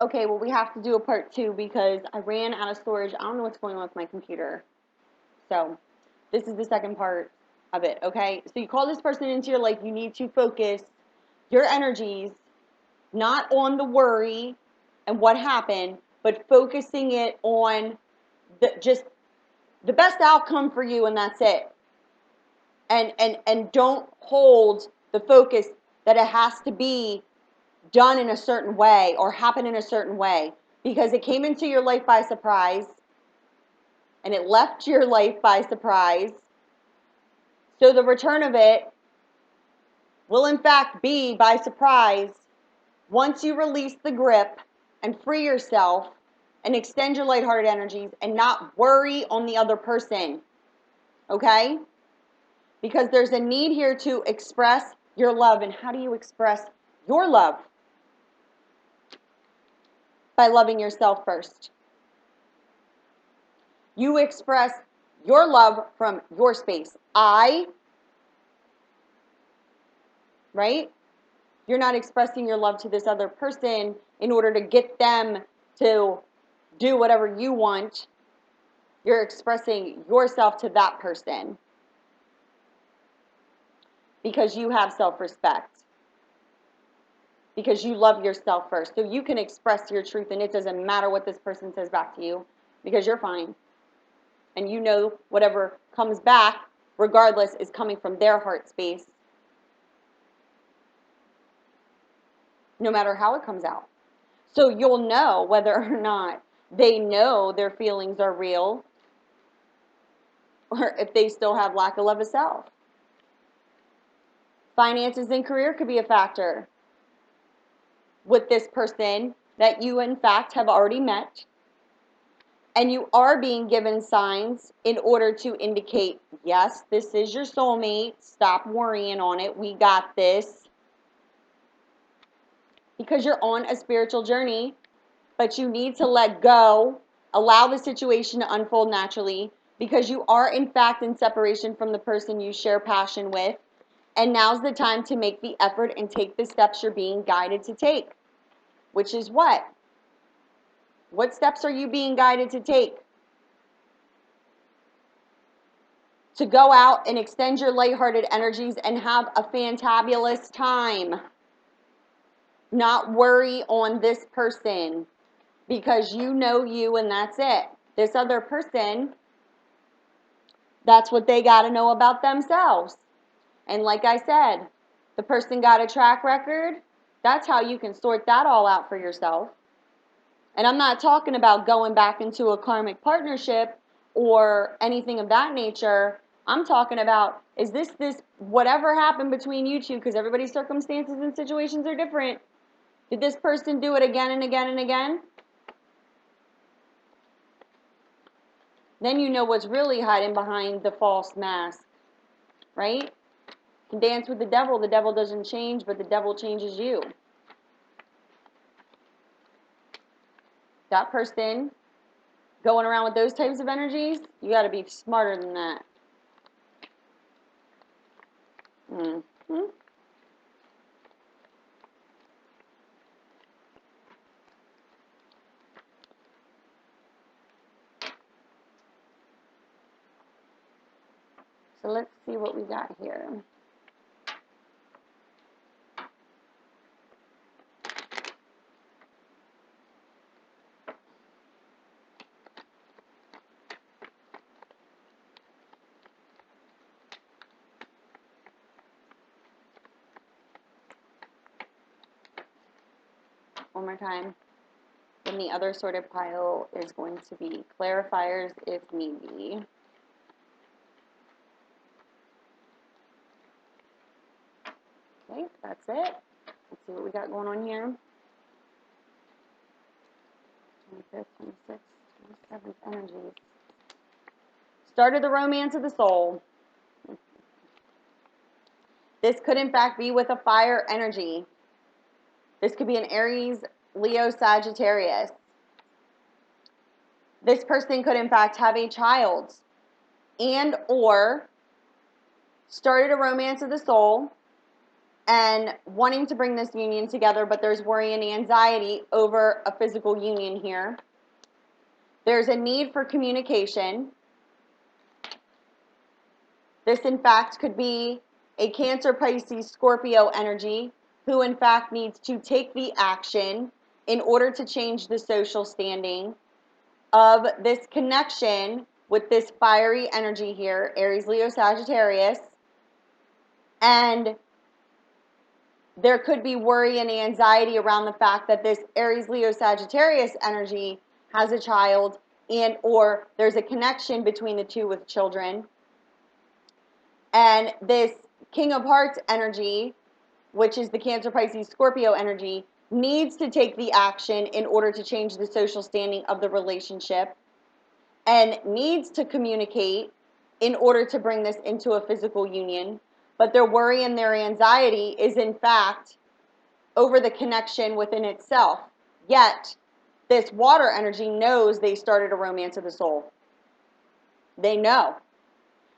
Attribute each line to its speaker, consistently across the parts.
Speaker 1: Okay, well, we have to do a part 2 because I ran out of storage. I don't know what's going on with my computer. So this is the second part of it, okay? So you call this person into your life. You need to focus your energies not on the worry and what happened, but focusing it on just the best outcome for you, and that's it. And don't hold the focus that it has to be done in a certain way or happen in a certain way, because it came into your life by surprise and it left your life by surprise. So the return of it will in fact be by surprise once you release the grip and free yourself and extend your lighthearted energies and not worry on the other person, okay? Because there's a need here to express your love. And how do you express your love? By loving yourself first. You express your love from your space. Right? You're not expressing your love to this other person in order to get them to do whatever you want. You're expressing yourself to that person because you have self-respect. Because you love yourself first. So you can express your truth, and it doesn't matter what this person says back to you because you're fine. And you know whatever comes back, regardless, is coming from their heart space, no matter how it comes out. So you'll know whether or not they know their feelings are real or if they still have lack of love of self. Finances and career could be a factor with this person that you, in fact, have already met. And you are being given signs in order to indicate, yes, this is your soulmate. Stop worrying on it. We got this. Because you're on a spiritual journey, but you need to let go, allow the situation to unfold naturally, because you are, in fact, in separation from the person you share passion with. And now's the time to make the effort and take the steps you're being guided to take. Which is what? What steps are you being guided to take? To go out and extend your lighthearted energies and have a fantabulous time. Not worry on this person because you know you and that's it. This other person, that's what they got to know about themselves. And like I said, the person got a track record. That's how you can sort that all out for yourself. And I'm not talking about going back into a karmic partnership or anything of that nature. I'm talking about, is this whatever happened between you two, because everybody's circumstances and situations are different. Did this person do it again and again and again? Then you know what's really hiding behind the false mask, right? You can dance with the devil doesn't change, but the devil changes you. That person going around with those types of energies, you got to be smarter than that. Mm-hmm. So let's see what we got here. One more time. Then the other sorted pile is going to be clarifiers if need be. Okay, that's it. Let's see what we got going on here. 25th, 26th, 27th energies. Started the romance of the soul. This could in fact be with a fire energy. This could be an Aries, Leo, Sagittarius. This person could in fact have a child and or started a romance of the soul and wanting to bring this union together, but there's worry and anxiety over a physical union here. There's a need for communication. This, in fact, could be a Cancer, Pisces, Scorpio energy who, in fact, needs to take the action in order to change the social standing of this connection with this fiery energy here, Aries, Leo, Sagittarius. And there could be worry and anxiety around the fact that this Aries, Leo, Sagittarius energy has a child, and or there's a connection between the two with children. And this King of Hearts energy, which is the Cancer, Pisces, Scorpio energy, needs to take the action in order to change the social standing of the relationship and needs to communicate in order to bring this into a physical union. But their worry and their anxiety is, in fact, over the connection within itself. Yet, this water energy knows they started a romance of the soul. They know.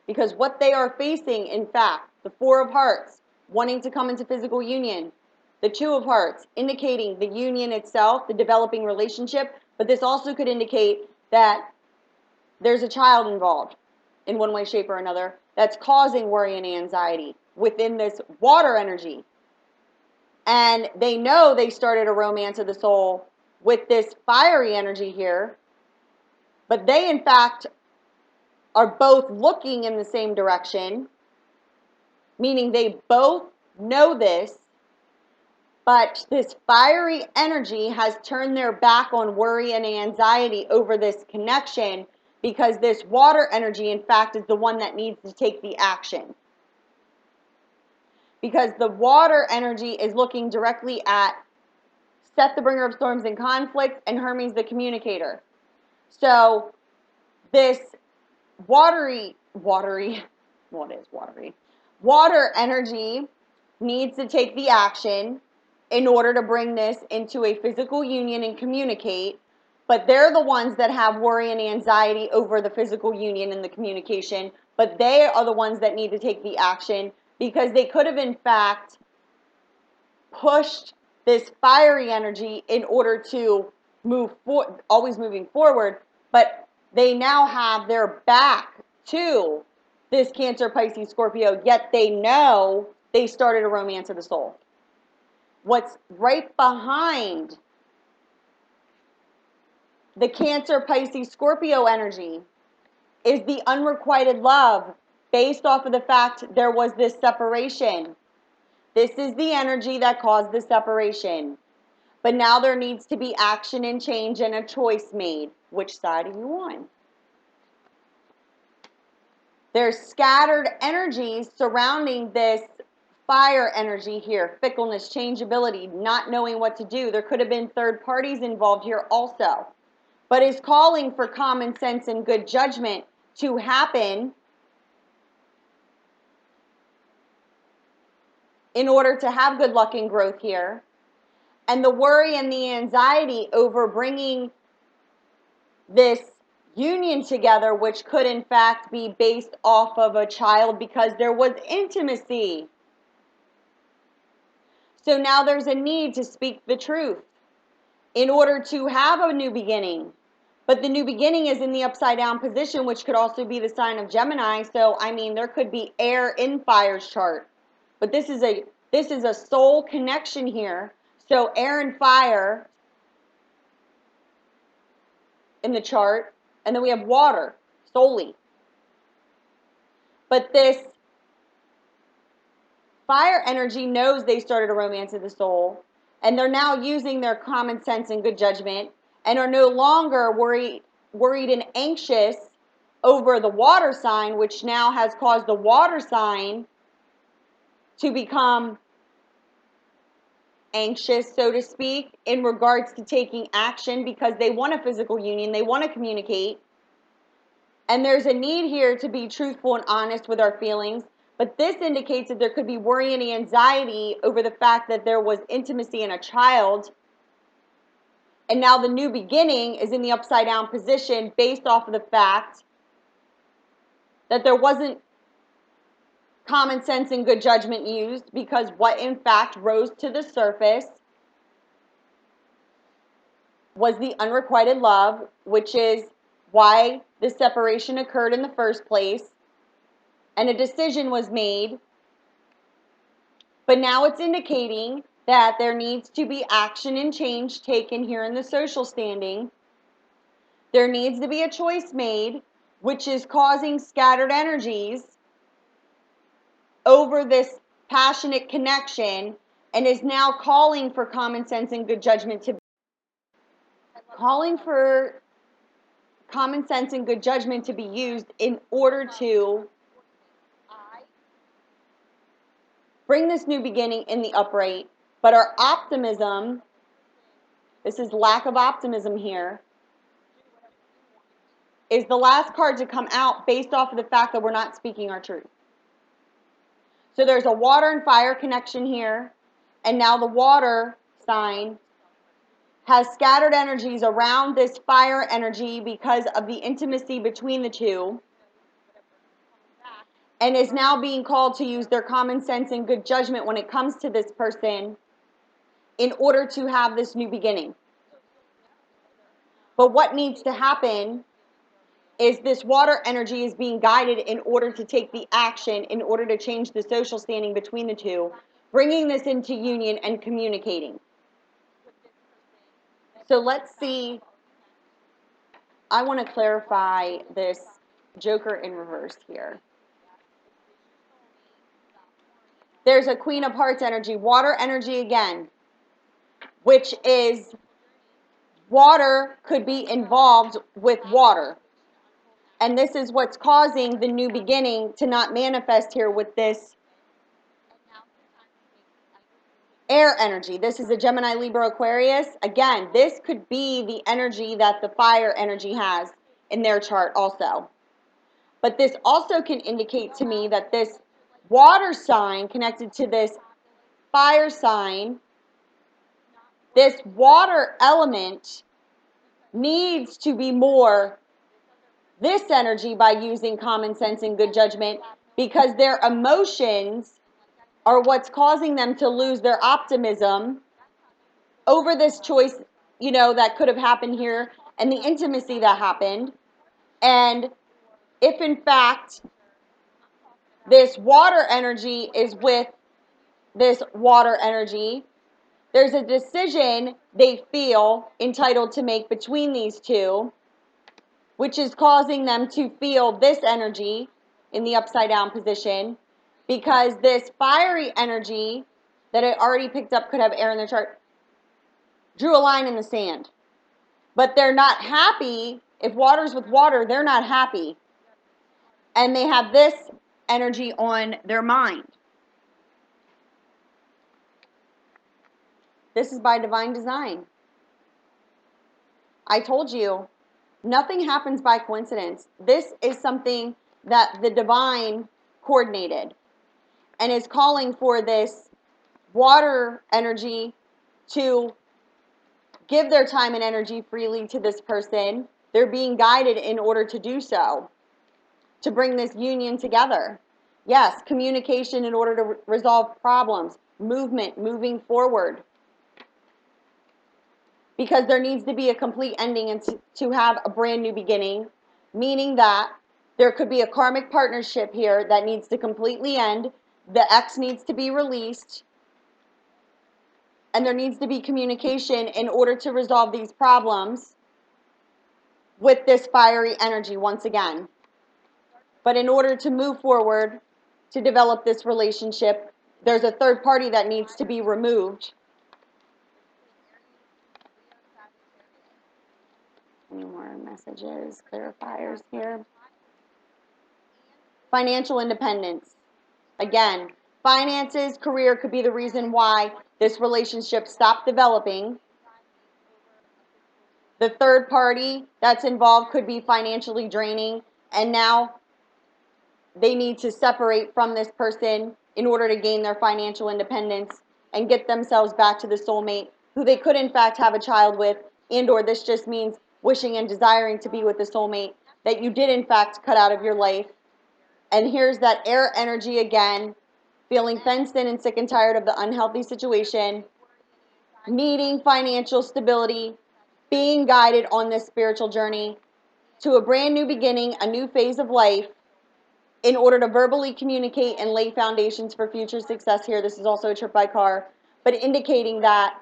Speaker 1: Because what they are facing, in fact, the Four of Hearts, wanting to come into physical union, the Two of Hearts, indicating the union itself, the developing relationship, but this also could indicate that there's a child involved in one way, shape, or another that's causing worry and anxiety within this water energy. And they know they started a romance of the soul with this fiery energy here, but they, in fact, are both looking in the same direction, meaning they both know this, but this fiery energy has turned their back on worry and anxiety over this connection because this water energy, in fact, is the one that needs to take the action. Because the water energy is looking directly at Seth, the bringer of storms and conflict, and Hermes, the communicator. So this water energy needs to take the action in order to bring this into a physical union and communicate, but they're the ones that have worry and anxiety over the physical union and the communication, but they are the ones that need to take the action because they could have, in fact, pushed this fiery energy in order to always moving forward, but they now have their back to this Cancer, Pisces, Scorpio, yet they know they started a romance of the soul. What's right behind the Cancer, Pisces, Scorpio energy is the unrequited love based off of the fact there was this separation. This is the energy that caused the separation. But now there needs to be action and change and a choice made. Which side are you on? There's scattered energies surrounding this fire energy here. Fickleness, changeability, not knowing what to do. There could have been third parties involved here also. But is calling for common sense and good judgment to happen in order to have good luck and growth here. And the worry and the anxiety over bringing this union together, which could in fact be based off of a child because there was intimacy. So now there's a need to speak the truth in order to have a new beginning. But the new beginning is in the upside down position, which could also be the sign of Gemini. So, I mean, there could be air in fire's chart. But this is a soul connection here. So air and fire in the chart, and then we have water solely. But this fire energy knows they started a romance of the soul, and they're now using their common sense and good judgment, and are no longer worried and anxious over the water sign, which now has caused the water sign to become anxious, so to speak, in regards to taking action because they want a physical union, they want to communicate. And there's a need here to be truthful and honest with our feelings. But this indicates that there could be worry and anxiety over the fact that there was intimacy in a child. And now the new beginning is in the upside down position based off of the fact that there wasn't common sense and good judgment used, because what in fact rose to the surface was the unrequited love, which is why the separation occurred in the first place, and a decision was made. But now it's indicating that there needs to be action and change taken here in the social standing. There needs to be a choice made, which is causing scattered energies over this passionate connection, and is now calling for common sense and good judgment to be used in order to bring this new beginning in the upright. But our optimism, this is lack of optimism here, is the last card to come out based off of the fact that we're not speaking our truth. So there's a water and fire connection here, and now the water sign has scattered energies around this fire energy because of the intimacy between the two, and is now being called to use their common sense and good judgment when it comes to this person in order to have this new beginning. But what needs to happen is this water energy is being guided in order to take the action, in order to change the social standing between the two, bringing this into union and communicating. So let's see. I want to clarify this Joker in reverse here. There's a Queen of Hearts energy, water energy again, which is water could be involved with water. And this is what's causing the new beginning to not manifest here with this air energy. This is a Gemini, Libra, Aquarius. Again, this could be the energy that the fire energy has in their chart also. But this also can indicate to me that this water sign connected to this fire sign, this water element needs to be more this energy by using common sense and good judgment, because their emotions are what's causing them to lose their optimism over this choice, that could have happened here, and the intimacy that happened. And if in fact this water energy is with this water energy, there's a decision they feel entitled to make between these two, which is causing them to feel this energy in the upside down position, because this fiery energy that I already picked up could have air in their chart, drew a line in the sand. But they're not happy. If water's with water, they're not happy. And they have this energy on their mind. This is by divine design. I told you, nothing happens by coincidence. This is something that the divine coordinated and is calling for this water energy to give their time and energy freely to this person. They're being guided in order to do so, to bring this union together. Yes, communication in order to resolve problems, movement, moving forward. Because there needs to be a complete ending and to have a brand new beginning, meaning that there could be a karmic partnership here that needs to completely end. The ex needs to be released, and there needs to be communication in order to resolve these problems with this fiery energy once again. But in order to move forward, to develop this relationship, there's a third party that needs to be removed. Any more messages, clarifiers here? Financial independence. Again, finances, career could be the reason why this relationship stopped developing. The third party that's involved could be financially draining, and now they need to separate from this person in order to gain their financial independence and get themselves back to the soulmate who they could in fact have a child with, and or this just means wishing and desiring to be with the soulmate that you did in fact cut out of your life And here's that air energy again, feeling fenced in and sick and tired of the unhealthy situation, needing financial stability, being guided on this spiritual journey to a brand new beginning, a new phase of life, in order to verbally communicate and lay foundations for future success here. This is also a trip by car, but indicating that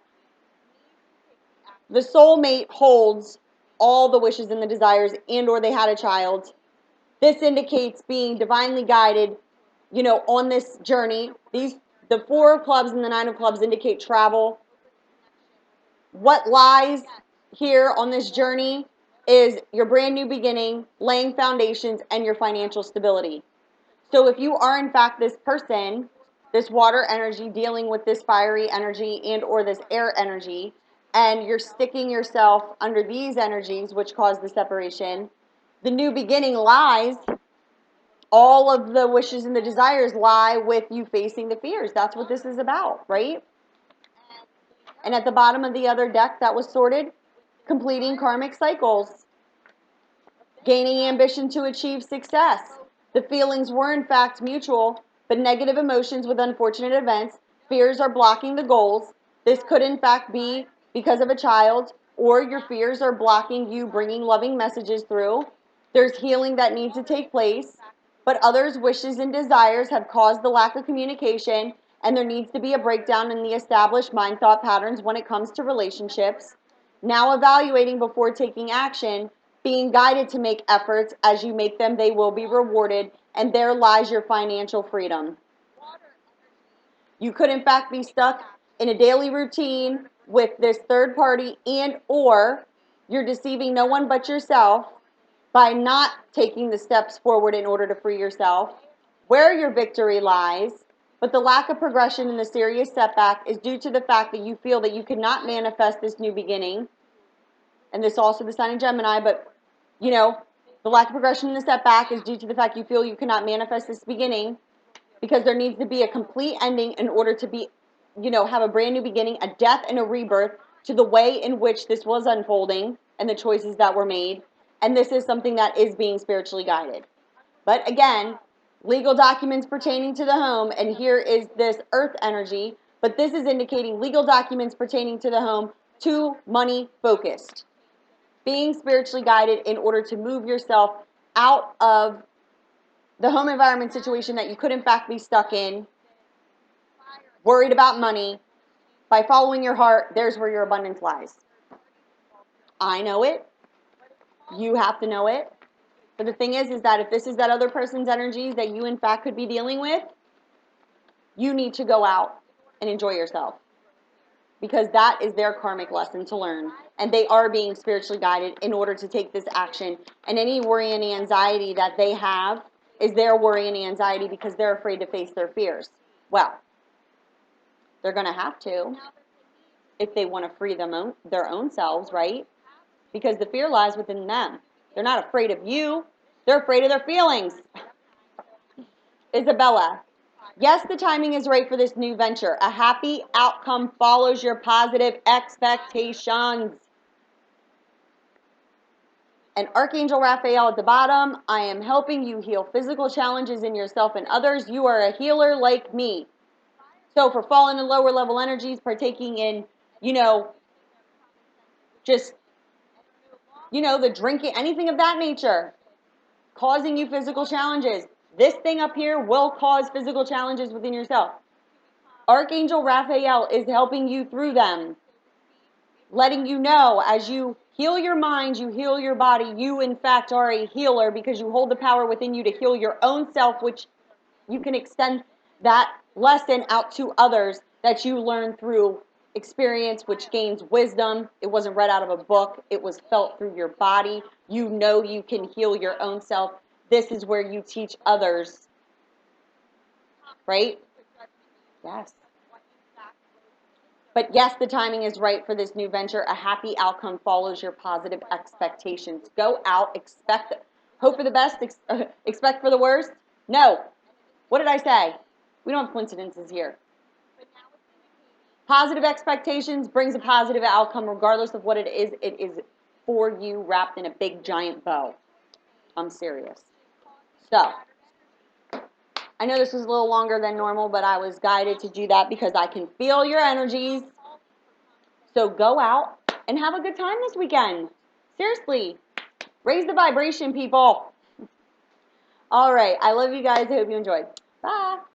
Speaker 1: the soulmate holds all the wishes and the desires, and or they had a child. This indicates being divinely guided, on this journey. The 4 of clubs and the 9 of clubs indicate travel. What lies here on this journey is your brand new beginning, laying foundations, and your financial stability. So if you are in fact this person, this water energy dealing with this fiery energy and or this air energy, and you're sticking yourself under these energies which cause the separation, the new beginning lies, all of the wishes and the desires lie with you facing the fears. That's what this is about, right? And at the bottom of the other deck that was sorted, completing karmic cycles, gaining ambition to achieve success. The feelings were in fact mutual, but negative emotions with unfortunate events. Fears are blocking the goals. This could in fact be because of a child, or your fears are blocking you bringing loving messages through. There's healing that needs to take place, but others' wishes and desires have caused the lack of communication, and there needs to be a breakdown in the established mind thought patterns when it comes to relationships. Now evaluating before taking action, being guided to make efforts. As you make them, they will be rewarded, and there lies your financial freedom. You could in fact be stuck in a daily routine with this third party, and or you're deceiving no one but yourself by not taking the steps forward in order to free yourself. Where your victory lies, but the lack of progression and the serious setback is due to the fact that you feel that you cannot manifest this new beginning. And this also the sign in Gemini, but the lack of progression and the setback is due to the fact you feel you cannot manifest this beginning, because there needs to be a complete ending in order to be, have a brand new beginning, a death and a rebirth to the way in which this was unfolding and the choices that were made. And this is something that is being spiritually guided. But again, legal documents pertaining to the home, and here is this earth energy, but this is indicating legal documents pertaining to the home, to money focused. Being spiritually guided in order to move yourself out of the home environment situation that you could in fact be stuck in, worried about money. By following your heart, there's where your abundance lies. I know it. You have to know it. But the thing is that if this is that other person's energies that you in fact could be dealing with, you need to go out and enjoy yourself, because that is their karmic lesson to learn. And they are being spiritually guided in order to take this action. And any worry and anxiety that they have is their worry and anxiety because they're afraid to face their fears. Well, they're going to have to if they want to free their own selves, right? Because the fear lies within them. They're not afraid of you. They're afraid of their feelings. Isabella. Yes, the timing is right for this new venture. A happy outcome follows your positive expectations. And Archangel Raphael at the bottom, I am helping you heal physical challenges in yourself and others. You are a healer like me. So for falling in lower level energies, partaking in, just, the drinking, anything of that nature, causing you physical challenges. This thing up here will cause physical challenges within yourself. Archangel Raphael is helping you through them, letting you know as you heal your mind, you heal your body, you in fact are a healer because you hold the power within you to heal your own self, which you can extend that lesson out to others that you learn through experience, which gains wisdom. It wasn't read out of a book. It was felt through your body. You know you can heal your own self. This is where you teach others, right? Yes. But yes, the timing is right for this new venture. A happy outcome follows your positive expectations. Go out, hope for the best, expect for the worst. No. What did I say? We don't have coincidences here. Positive expectations brings a positive outcome regardless of what it is for you wrapped in a big giant bow. I'm serious. So, I know this was a little longer than normal, but I was guided to do that because I can feel your energies. So go out and have a good time this weekend. Seriously, raise the vibration, people. All right, I love you guys. I hope you enjoyed. Bye.